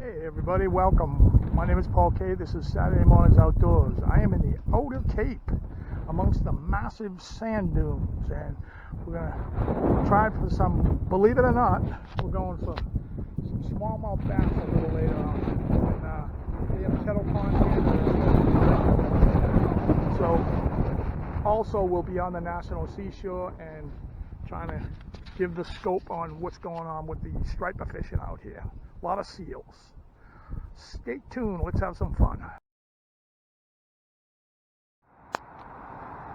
Hey everybody, welcome. My name is Paul K. This is Saturday Mornings Outdoors. I am in the Outer Cape amongst the massive sand dunes, and we're going to try for some, believe it or not, we're going for some smallmouth bass a little later on. And we have Kettle Pond here. So also we'll be on the National Seashore and trying to give the scope on what's going on with the striper fishing out here. A lot of seals. Stay tuned, let's have some fun.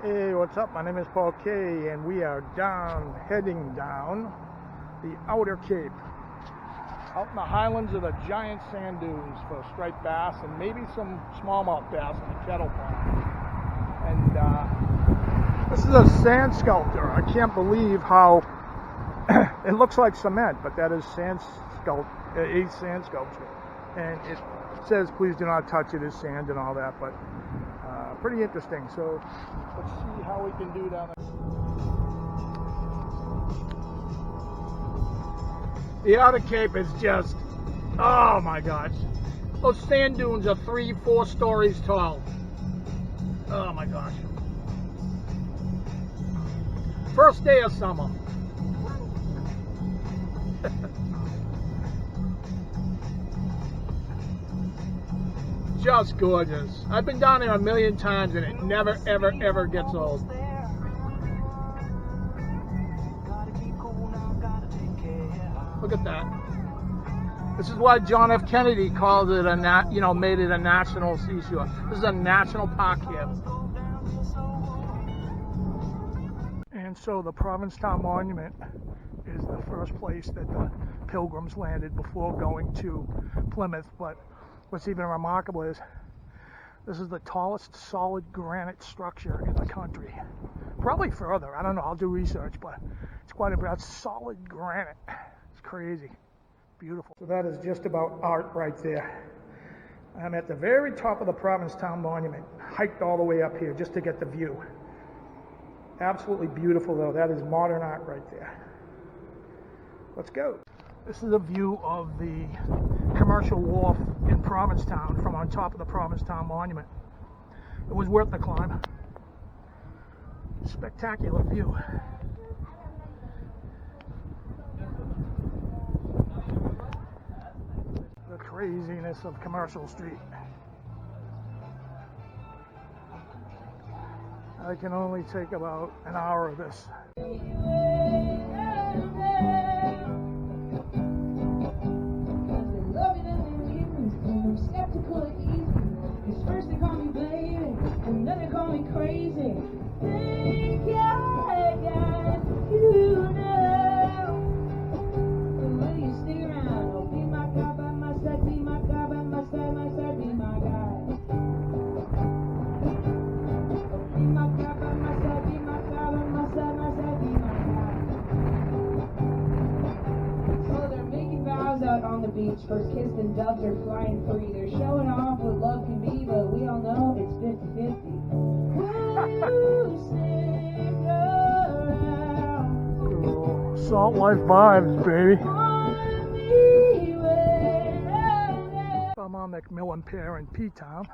Hey, what's up? My name is Paul K, and we are heading down the Outer Cape, out in the highlands of the giant sand dunes for striped bass and maybe some smallmouth bass in the Kettle Pond. And this is a sand sculpture. I can't believe how it looks like cement, but that is a sand sculpture. And it says, please do not touch it, it's sand and all that, but pretty interesting. So let's see how we can do down there. The Outer Cape is just, oh my gosh. Those sand dunes are 3-4 stories tall. Oh my gosh. First day of summer. Just gorgeous. I've been down there a million times and it never ever gets old. Look at that. This is why John F. Kennedy called it made it a national seashore. This is a national park here. And so the Provincetown Monument is the first place that the Pilgrims landed before going to Plymouth. But what's even remarkable is this is the tallest solid granite structure in the country. Probably further, I don't know, I'll do research, but it's quite a bit. That's solid granite. It's crazy. Beautiful. So that is just about art right there. I'm at the very top of the Provincetown Monument, hiked all the way up here just to get the view. Absolutely beautiful though. That is modern art right there. Let's go. This is a view of the commercial wharf in Provincetown from on top of the Provincetown Monument. It was worth the climb. Spectacular view. The craziness of Commercial Street. I can only take about an hour of this. First they call me baby, and then they call me crazy. Think I got you now. And will you stick around? Oh, be my guy by my side, be my guy by my side, be my guy. Oh, be my guy by my side, be my guy by my side, be my guy. So they're making vows out on the beach. First kiss and doves are flying free. They're showing off what love can be, but we all know it's 50-50. Salt life vibes, baby. I'm on McMillan Pier in P-Town,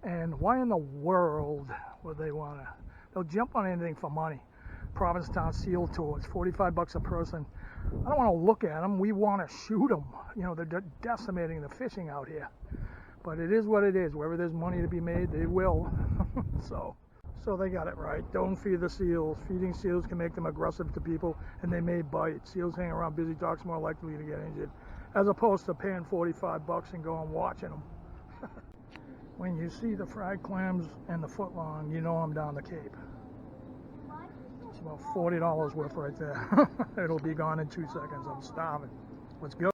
and why in the world would they they'll jump on anything for money. Provincetown Seal Tours, $45 a person. I don't want to look at them, we want to shoot them. You know, they're decimating the fishing out here. But it is what it is. Wherever there's money to be made, they will. So they got it right. Don't feed the seals. Feeding seals can make them aggressive to people, and they may bite. Seals hanging around busy docks more likely to get injured, as opposed to paying $45 and going watching them. When you see the fried clams and the footlong, you know I'm down the Cape. It's about $40 worth right there. It'll be gone in 2 seconds. I'm starving. Let's go.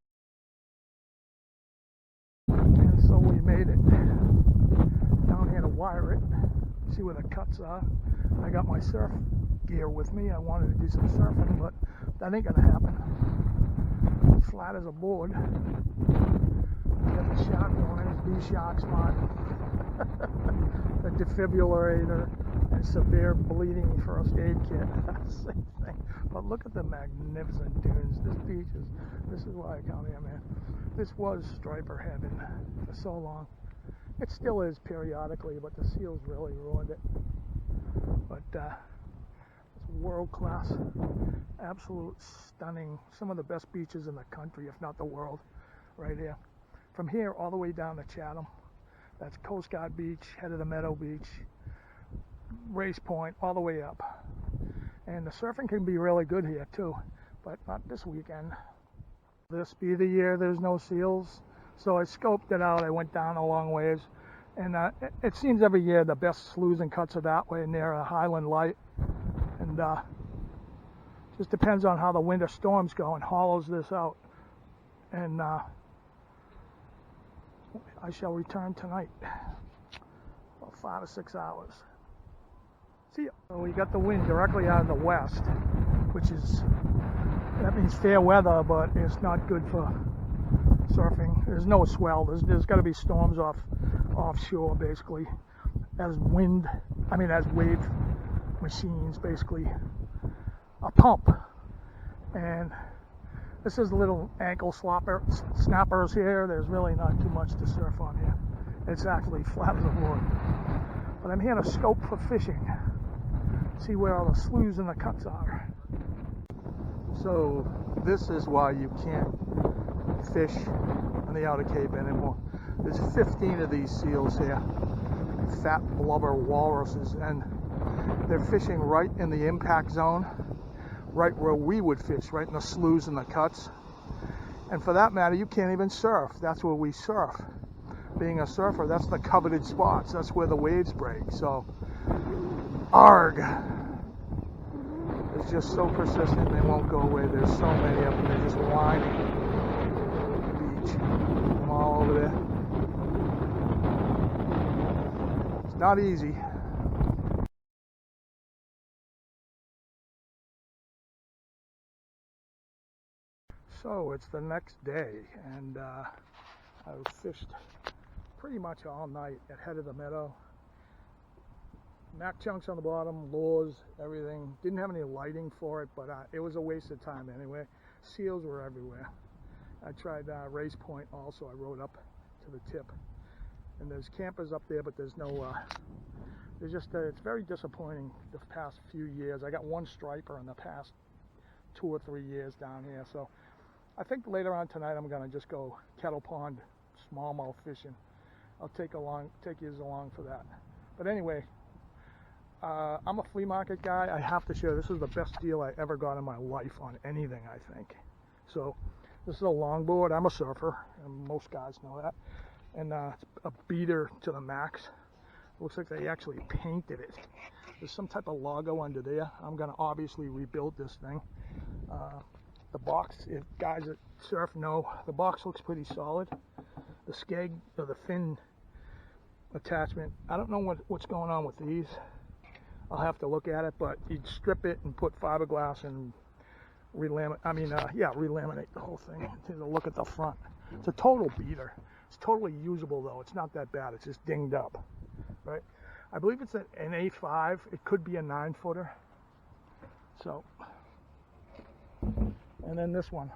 And so we made it down here to wire it. See where the cuts are. I got my surf gear with me. I wanted to do some surfing, but that ain't gonna happen. Flat as a board. Got the shark warnings, be shark smart. The defibrillator and severe bleeding first aid kit. the same thing. But look at the magnificent dunes. This is why I come here, man. This was striper heaven for so long. It still is periodically, but the seals really ruined it. But it's world class, absolute stunning. Some of the best beaches in the country, if not the world, right here. From here all the way down to Chatham. That's Coast Guard Beach, head of the Meadow Beach, Race Point, all the way up. And the surfing can be really good here too, but not this weekend. This be the year there's no seals, so I scoped it out. I went down a long ways, and it seems every year the best sloughs and cuts are that way near a Highland Light, and just depends on how the winter storms go and hollows this out. And I shall return tonight, about 5 or 6 hours. See ya. So we got the wind directly out of the west, that means fair weather, but it's not good for surfing. There's no swell. There's got to be storms offshore, basically, as wave machines, basically a pump. And this is little ankle snappers here. There's really not too much to surf on here. It's actually flat as a board. But I'm here to scope for fishing. See where all the sloughs and the cuts are. So this is why you can't fish on the Outer Cape anymore. There's 15 of these seals here, fat blubber walruses, and they're fishing right in the impact zone, right where we would fish, right in the sloughs and the cuts. And for that matter, you can't even surf. That's where we surf. Being a surfer, that's the coveted spots. That's where the waves break. So, arg! It's just so persistent, they won't go away. There's so many of them, they're just lining the beach from all over there. It's not easy. So it's the next day, and I've fished pretty much all night at head of the meadow. Mac chunks on the bottom, lures, everything. Didn't have any lighting for it, but it was a waste of time anyway. Seals were everywhere. I tried Race Point also. I rode up to the tip, and there's campers up there, but there's no. It's very disappointing the past few years. I got one striper in the past 2 or 3 years down here, so I think later on tonight I'm gonna just go Kettle Pond smallmouth fishing. I'll take you along for that. But anyway. I'm a flea market guy. I have to share, this is the best deal I ever got in my life on anything, I think. So this is a longboard. I'm a surfer, and most guys know that. And it's a beater to the max. Looks like they actually painted it. There's some type of logo under there. I'm gonna obviously rebuild this thing. The box, if guys that surf know, the box looks pretty solid. The skeg, or the fin attachment, I don't know what's going on with these. I'll have to look at it, but you'd strip it and put fiberglass and relaminate the whole thing. Take a look at the front. It's a total beater. It's totally usable though. It's not that bad. It's just dinged up, right? I believe it's an A5. It could be a 9-footer. So, and then this one,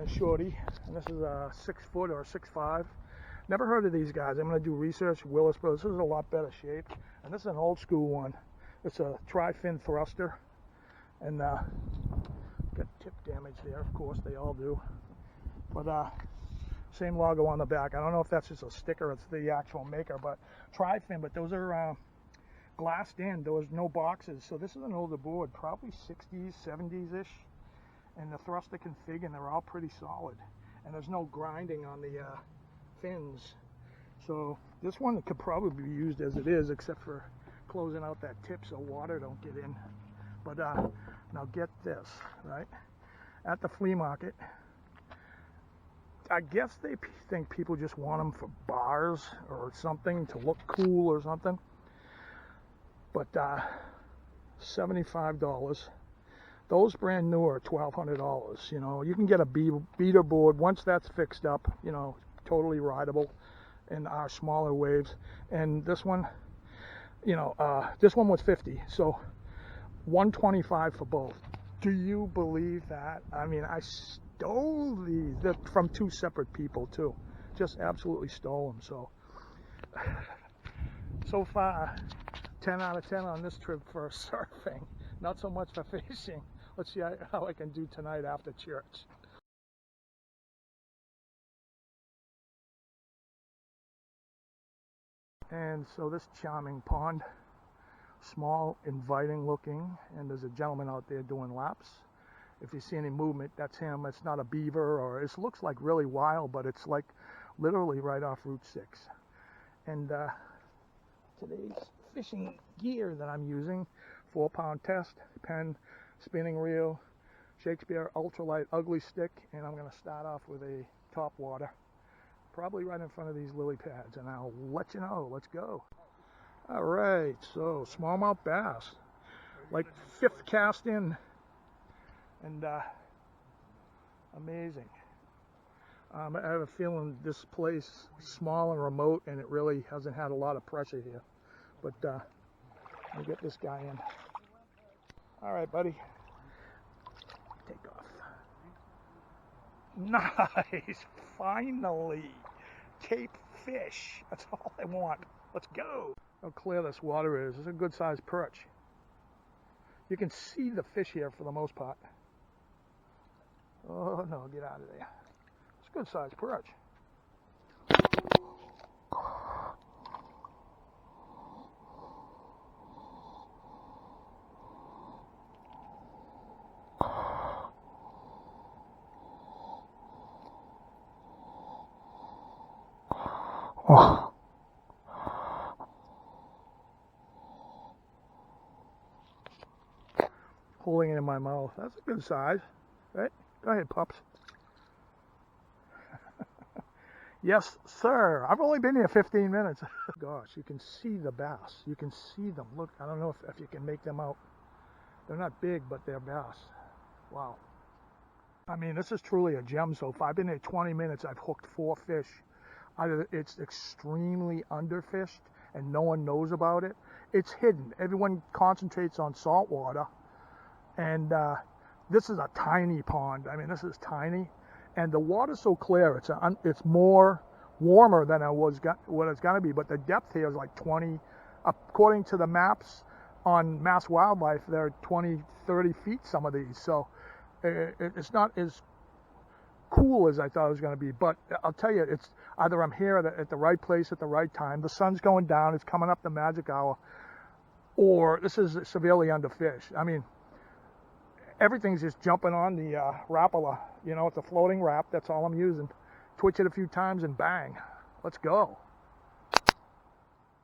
shorty, and this is a 6-foot or 6'5". Never heard of these guys. I'm going to do research. Willis Brothers. This is a lot better shape. And this is an old school one. It's a tri-fin thruster. And got tip damage there, of course. They all do. But same logo on the back. I don't know if that's just a sticker. It's the actual maker. But tri-fin. But those are glassed in. There was no boxes. So this is an older board. Probably 60s, 70s-ish. And the thruster config, and they're all pretty solid. And there's no grinding on the fins. So this one could probably be used as it is, except for closing out that tip so water don't get in. But now get this, right? At the flea market, I guess they think people just want them for bars or something to look cool or something. But $75. Those brand new are $1,200. You know, you can get a beater board once that's fixed up. You know, totally rideable in our smaller waves. And this one, you know, this one was $50. So $125 for both. Do you believe that? I mean, I stole these. They're from two separate people too. Just absolutely stole them. So far, 10 out of 10 on this trip for surfing. Not so much for fishing. Let's see how I can do tonight after church. And so this charming pond, small, inviting looking, and there's a gentleman out there doing laps. If you see any movement, that's him. It's not a beaver, or it looks like really wild, but it's like literally right off Route 6. And today's fishing gear that I'm using, 4-pound test, pen, spinning reel, Shakespeare ultralight ugly stick, and I'm going to start off with a top water, probably right in front of these lily pads, and I'll let you know. Let's go. All right, so smallmouth bass, like 5th cast in, and amazing. I have a feeling this place is small and remote, and it really hasn't had a lot of pressure here. But let me get this guy in. All right, buddy. Take off. Nice. Finally. Cape fish. That's all I want. Let's go. How clear this water is. It's a good sized perch. You can see the fish here for the most part. Oh no, get out of there. It's a good sized perch. Oh. Holding it in my mouth. That's a good size, right? Go ahead, pups. Yes, sir. I've only been here 15 minutes. Gosh, you can see the bass. You can see them. Look, I don't know if you can make them out. They're not big, but they're bass. Wow. I mean, this is truly a gem so far. I've been here 20 minutes. I've hooked 4 fish. It's extremely underfished, and no one knows about it. It's hidden. Everyone concentrates on saltwater, and this is a tiny pond. I mean, this is tiny, and the water's so clear. It's more warmer than what it's gonna be. But the depth here is like 20, according to the maps on Mass Wildlife. They're 20, 30 feet. Some of these, so it's not as cool as I thought it was going to be, but I'll tell you, it's either I'm here at the right place at the right time, the sun's going down, it's coming up the magic hour, or this is severely underfished. I mean, everything's just jumping on the Rapala. You know, it's a floating wrap. That's all I'm using. Twitch it a few times and bang. Let's go.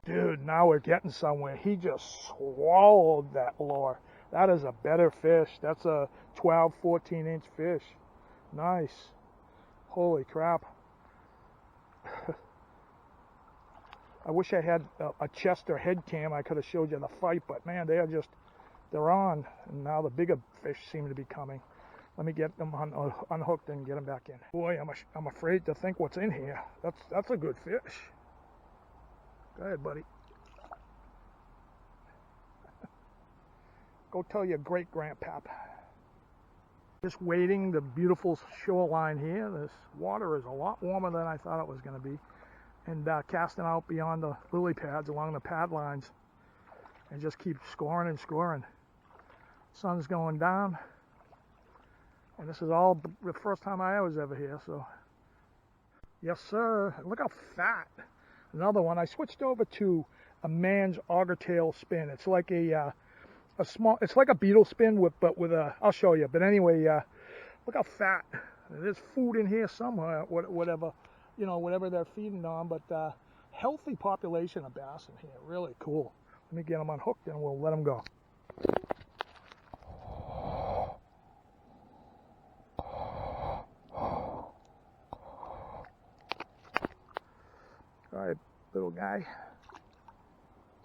Dude, now we're getting somewhere. He just swallowed that lure. That is a better fish. That's a 12, 14-inch fish. Nice. Holy crap. I wish I had a chest or head cam. I could have showed you the fight, but man, they're on. And now the bigger fish seem to be coming. Let me get them unhooked and get them back in. Boy, I'm afraid to think what's in here. That's a good fish. Go ahead, buddy. Go tell your great-grandpap. Just waiting, the beautiful shoreline here. This water is a lot warmer than I thought it was going to be. And casting out beyond the lily pads, along the pad lines. And just keep scoring and scoring. Sun's going down. And this is all the first time I was ever here, so. Yes, sir. Look how fat. Another one. I switched over to a man's auger tail spin. It's like a small, it's like a beetle spin but with a, I'll show you. But anyway, look how fat. There's food in here somewhere, whatever, you know, whatever they're feeding on, but healthy population of bass in here. Really cool. Let me get them unhooked and we'll let them go. All right, little guy,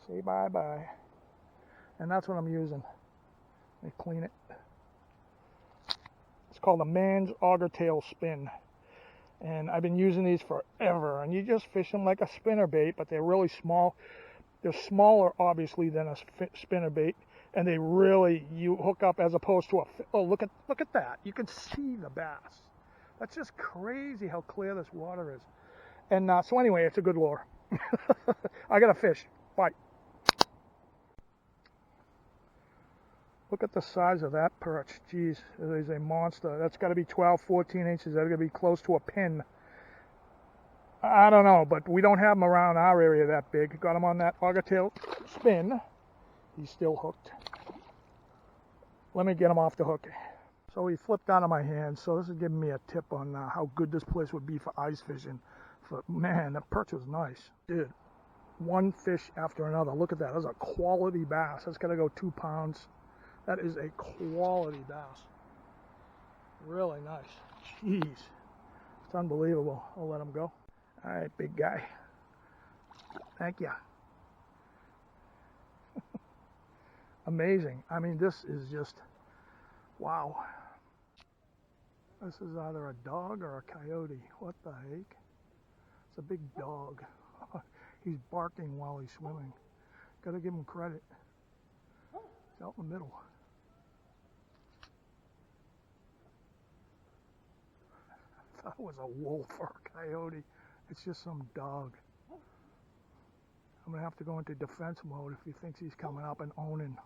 say bye-bye. And that's what I'm using. Let me clean it. It's called a man's auger tail spin. And I've been using these forever. And you just fish them like a spinner bait, but they're really small. They're smaller, obviously, than a spinner bait. and they really, you hook up as opposed to oh, look at that. You can see the bass. That's just crazy how clear this water is. And so anyway, it's a good lure. I got to fish. Bye. Look at the size of that perch. Jeez, it is a monster. That's got to be 12, 14 inches. That's got to be close to a pin. I don't know, but we don't have them around our area that big. Got him on that auger tail spin. He's still hooked. Let me get him off the hook. So he flipped out of my hand, so this is giving me a tip on how good this place would be for ice fishing. But man, that perch was nice. Dude, one fish after another. Look at that. That's a quality bass. That's got to go 2 pounds. That is a quality bass. Really nice. Jeez. It's unbelievable. I'll let him go. All right, big guy. Thank you. Amazing. I mean, this is just, wow. This is either a dog or a coyote. What the heck? It's a big dog. He's barking while he's swimming. Gotta give him credit. It's out in the middle. I thought it was a wolf or a coyote. It's just some dog. I'm gonna have to go into defense mode if he thinks he's coming up and owning.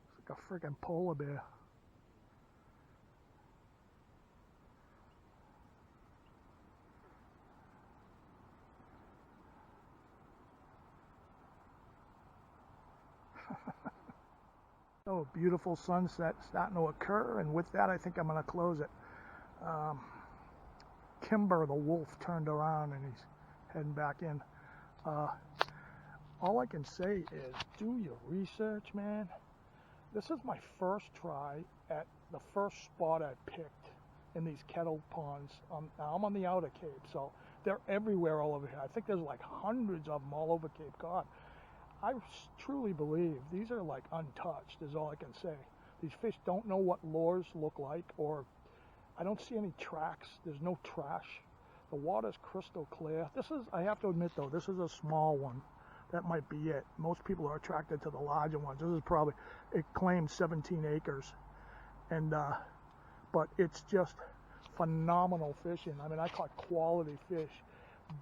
It's like a freaking polar bear. Oh, a beautiful sunset starting to occur, and with that I think I'm gonna close it. Kimber the wolf turned around and he's heading back in. All I can say is do your research, man. This is my first try at the first spot I picked in these Kettle ponds. Now I'm on the outer Cape, so they're everywhere all over here. I think there's like hundreds of them all over Cape Cod. I truly believe these are like untouched, is all I can say. These fish don't know what lures look like, or I don't see any tracks. There's no trash. The water's crystal clear. This is, I have to admit though, this is a small one. That might be it. Most people are attracted to the larger ones. This is probably, it claims 17 acres. And, but it's just phenomenal fishing. I mean, I caught quality fish,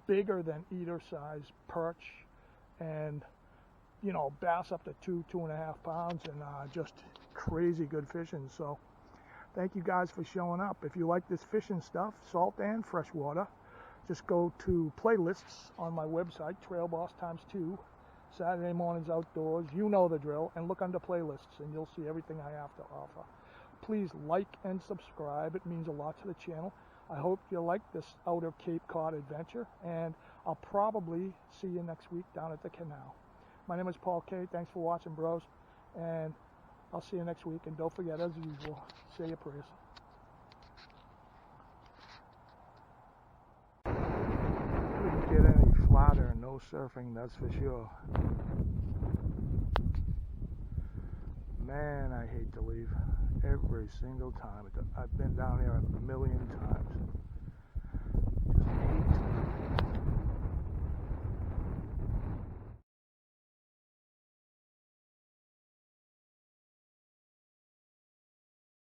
bigger than eater size perch, and you know, bass up to 2.5 pounds, and just crazy good fishing. So thank you guys for showing up. If you like this fishing stuff, salt and freshwater, just go to playlists on my website, Trail Boss ×2, Saturday mornings outdoors, you know the drill, and look under playlists and you'll see everything I have to offer. Please like and subscribe. It means a lot to the channel. I hope you like this outer Cape Cod adventure, and I'll probably see you next week down at the canal. My name is Paul K. Thanks for watching, bros, and I'll see you next week. And don't forget, as usual, say your prayers. Couldn't get any flatter, no surfing, that's for sure. Man, I hate to leave every single time. I've been down here a million